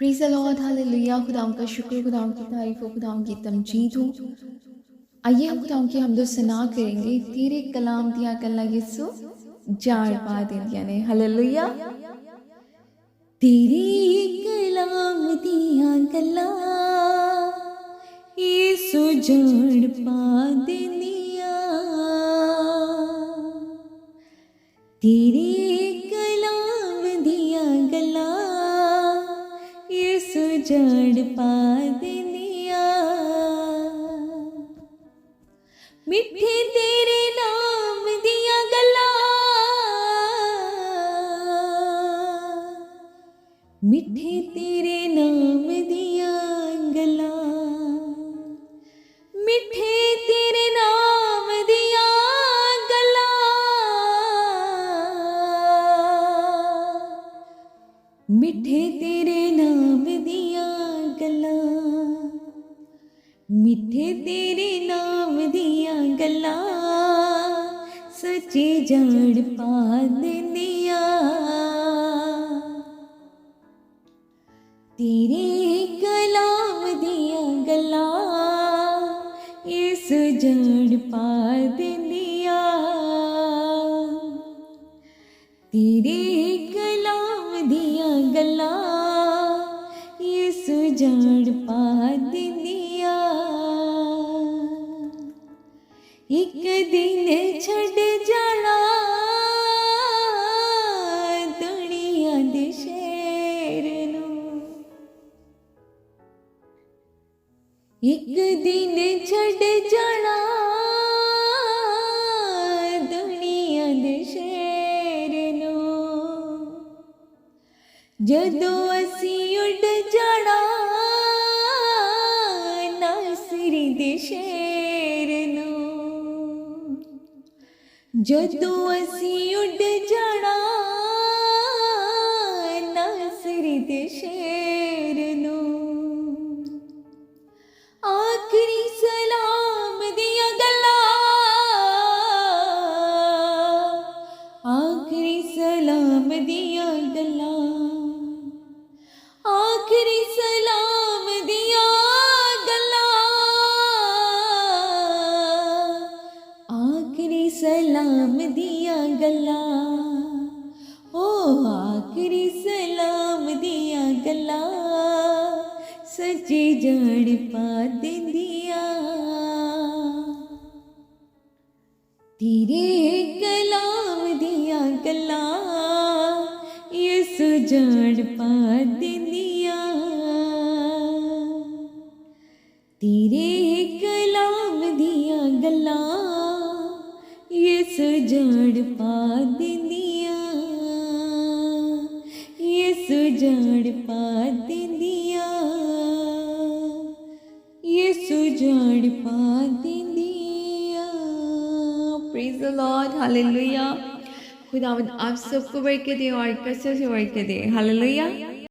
Praise the Lord, hallelujah. खुदावंद का शुक्र, खुदावंद की तारीफ़ हो, खुदावंद की तमजीद हो। आइए हम खुदावंद की हम्द व सना करेंगे। तेरे कलाम दियां गल्लां यीशु जाड़ पा देंदियां ने। हालेलुया। तेरे कलाम दियां गल्लां यीशु जाड़ पा देंदियां। तेरे कलाम दियां गल्लां यीशु जाड़ पा देंदियां। मिठे तेरे नाम दियां गल्लां, मिठे तेरे नाम दियां गल्लां, मिठे तेरे नाम दियां गल्लां, मिठे तेरे नाम दियां गल्लां, मिठे तेरे नाम दियां गल्लां सच्ची जाड़ पा देंदियां। तेरे कलाम दियां गल्लां यीशु जाड़ पा देंदियां। तेरे कलाम दियां गल्लां यीशु जाड़ पा देंदियां। एक दिन छड़ जाना दुनिया दे शहर नू, एक दिन छड़ जाना दुनिया दे शहर नू। जदों असी उड़ जाना नासरी दे शहर नू, जदों असी उड़ जाना नासरी दे शहर नू। आखरी सलाम दियां गल्लां, आखरी सलाम दियां गल्लां, आखरी सलाम दियां गल्लां, आखरी सलाम दियां गल्लां, ओ आखरी सलाम दियां गल्लां सच्ची जाड़ पा देंदियां। तेरे कलाम दियां गल्लां यीशु जाड़ पा देंदियां। तेरे कलाम दियां गल्लां यीशु जाड़ पा देंदियां। यीशु जाड़ पा देंदियां, यीशु जाड़ पा देंदियां। Praise the Lord, hallelujah. खुदावंद आप सबको बरकत दे और कसरत से बरकत दे। हालेलुया।